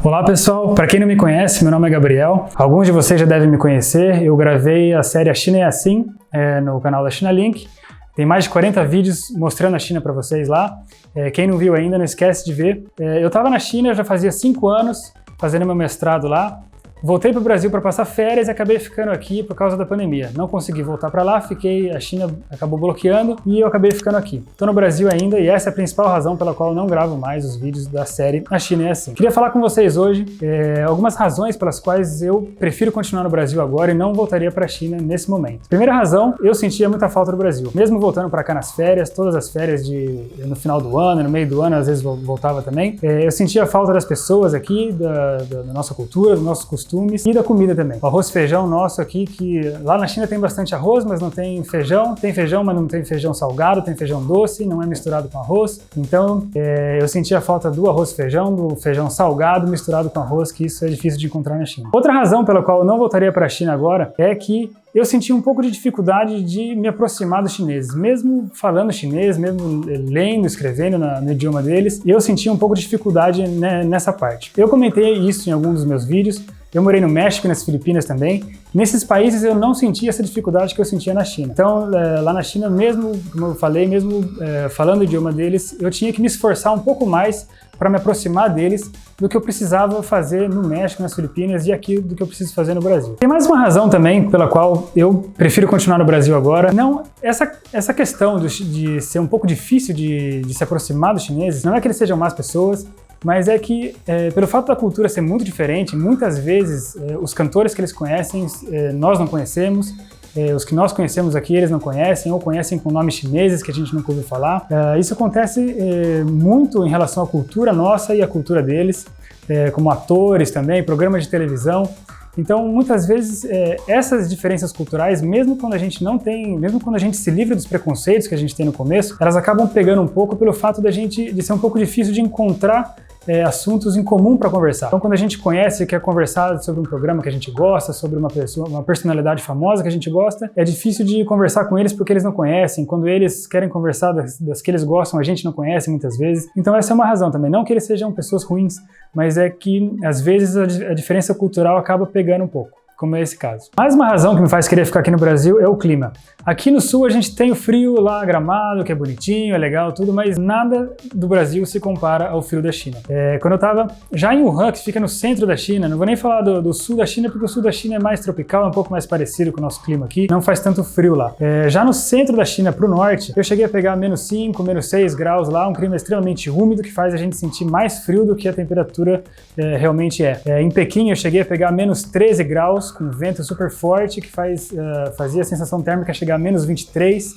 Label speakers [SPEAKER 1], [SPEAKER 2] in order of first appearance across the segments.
[SPEAKER 1] Olá pessoal, para quem não me conhece, meu nome é Gabriel. Alguns de vocês já devem me conhecer. Eu gravei a série A China é Assim no canal da China Link. Tem mais de 40 vídeos mostrando a China para vocês lá. Quem não viu ainda, não esquece de ver. Eu estava na China já fazia 5 anos, fazendo meu mestrado lá. Voltei para o Brasil para passar férias e acabei ficando aqui por causa da pandemia. Não consegui voltar para lá, a China acabou bloqueando e eu acabei ficando aqui. Estou no Brasil ainda e essa é a principal razão pela qual eu não gravo mais os vídeos da série A China é Assim. Queria falar com vocês hoje algumas razões pelas quais eu prefiro continuar no Brasil agora e não voltaria para a China nesse momento. Primeira razão, eu sentia muita falta do Brasil. Mesmo voltando para cá nas férias, todas as férias no final do ano, no meio do ano, às vezes voltava também, eu sentia falta das pessoas aqui, da nossa cultura, dos nossos costumes e da comida também. O arroz e feijão nosso aqui, que lá na China tem bastante arroz, mas não tem feijão. Tem feijão, mas não tem feijão salgado, tem feijão doce, não é misturado com arroz. Então, eu sentia falta do arroz e feijão, do feijão salgado misturado com arroz, que isso é difícil de encontrar na China. Outra razão pela qual eu não voltaria para a China agora é que eu senti um pouco de dificuldade de me aproximar dos chineses. Mesmo falando chinês, mesmo lendo, escrevendo no idioma deles, eu senti um pouco de dificuldade nessa parte. Eu comentei isso em alguns dos meus vídeos. Eu morei no México e nas Filipinas também. Nesses países eu não senti essa dificuldade que eu sentia na China. Então, lá na China, mesmo, como eu falei, falando o idioma deles, eu tinha que me esforçar um pouco mais para me aproximar deles do que eu precisava fazer no México, nas Filipinas e aqui do que eu preciso fazer no Brasil. Tem mais uma razão também pela qual eu prefiro continuar no Brasil agora. Não, essa questão de ser um pouco difícil de se aproximar dos chineses, não é que eles sejam más pessoas, mas é que, pelo fato da cultura ser muito diferente, muitas vezes os cantores que eles conhecem, nós não conhecemos, os que nós conhecemos aqui eles não conhecem, ou conhecem com nomes chineses que a gente nunca ouviu falar. Isso acontece muito em relação à cultura nossa e à cultura deles, como atores também, programas de televisão. Então, muitas vezes, essas diferenças culturais, mesmo quando a gente se livra dos preconceitos que a gente tem no começo, elas acabam pegando um pouco pelo fato de ser um pouco difícil de encontrar assuntos em comum para conversar. Então, quando a gente conhece e quer conversar sobre um programa que a gente gosta, sobre uma personalidade famosa que a gente gosta, é difícil de conversar com eles porque eles não conhecem. Quando eles querem conversar das que eles gostam, a gente não conhece muitas vezes. Então, essa é uma razão também. Não que eles sejam pessoas ruins, mas é que, às vezes, a diferença cultural acaba pegando um pouco, como é esse caso. Mais uma razão que me faz querer ficar aqui no Brasil é o clima. Aqui no sul a gente tem o frio lá, Gramado, que é bonitinho, é legal, tudo, mas nada do Brasil se compara ao frio da China. Quando eu tava já em Wuhan, que fica no centro da China, não vou nem falar do sul da China, porque o sul da China é mais tropical, é um pouco mais parecido com o nosso clima aqui, não faz tanto frio lá. Já no centro da China, pro norte, eu cheguei a pegar -5, -6 graus lá, um clima extremamente úmido, que faz a gente sentir mais frio do que a temperatura realmente é. Em Pequim eu cheguei a pegar -13 graus, com vento super forte, que fazia a sensação térmica chegar a -23.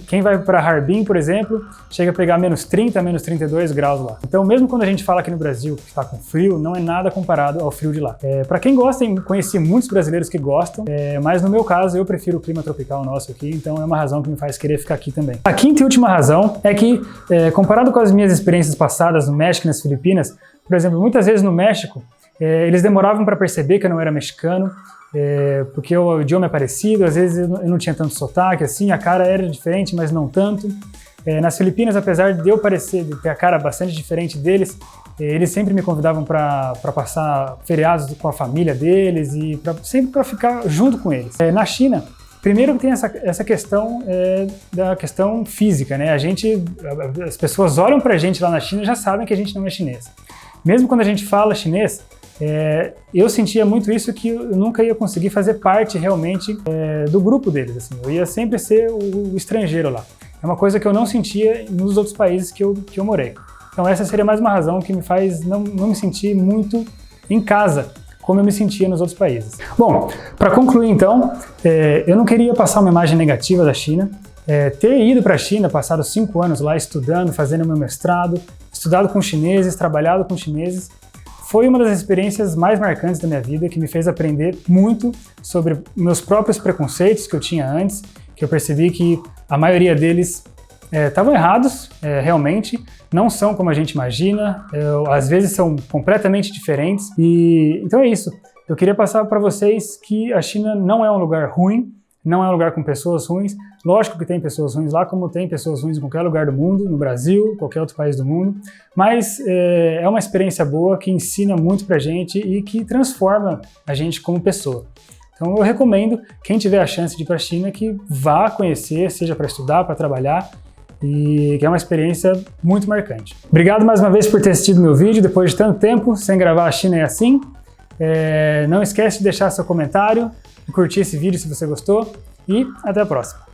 [SPEAKER 1] Quem vai para Harbin, por exemplo, chega a pegar -30, -32 graus lá. Então, mesmo quando a gente fala aqui no Brasil que está com frio, não é nada comparado ao frio de lá. Para quem gosta, conheci muitos brasileiros que gostam, mas no meu caso, eu prefiro o clima tropical nosso aqui, então é uma razão que me faz querer ficar aqui também. A quinta e última razão é que, comparado com as minhas experiências passadas no México e nas Filipinas, por exemplo, muitas vezes no México, eles demoravam para perceber que eu não era mexicano, porque o idioma é parecido, às vezes eu não tinha tanto sotaque, assim, a cara era diferente, mas não tanto. Nas Filipinas, apesar de eu de ter a cara bastante diferente deles, eles sempre me convidavam para passar feriados com a família deles e sempre para ficar junto com eles. Na China, primeiro que tem essa questão da questão física, né? As pessoas olham pra gente lá na China e já sabem que a gente não é chinês. Mesmo quando a gente fala chinês, eu sentia muito isso, que eu nunca ia conseguir fazer parte realmente do grupo deles, assim. Eu ia sempre ser o estrangeiro lá. É uma coisa que eu não sentia nos outros países que eu morei. Então essa seria mais uma razão que me faz não me sentir muito em casa, como eu me sentia nos outros países. Bom, para concluir então, eu não queria passar uma imagem negativa da China. Ter ido para a China, passado 5 anos lá estudando, fazendo meu mestrado, estudado com chineses, trabalhado com chineses, foi uma das experiências mais marcantes da minha vida, que me fez aprender muito sobre meus próprios preconceitos que eu tinha antes, que eu percebi que a maioria deles estavam errados, realmente, não são como a gente imagina, às vezes são completamente diferentes, e então é isso. Eu queria passar para vocês que a China não é um lugar ruim, não é um lugar com pessoas ruins. Lógico que tem pessoas ruins lá, como tem pessoas ruins em qualquer lugar do mundo, no Brasil, qualquer outro país do mundo, mas é uma experiência boa que ensina muito pra gente e que transforma a gente como pessoa. Então eu recomendo, quem tiver a chance de ir para a China, que vá conhecer, seja para estudar, para trabalhar, e que é uma experiência muito marcante. Obrigado mais uma vez por ter assistido meu vídeo, depois de tanto tempo, sem gravar A China é Assim. Não esquece de deixar seu comentário, de curtir esse vídeo se você gostou, e até a próxima.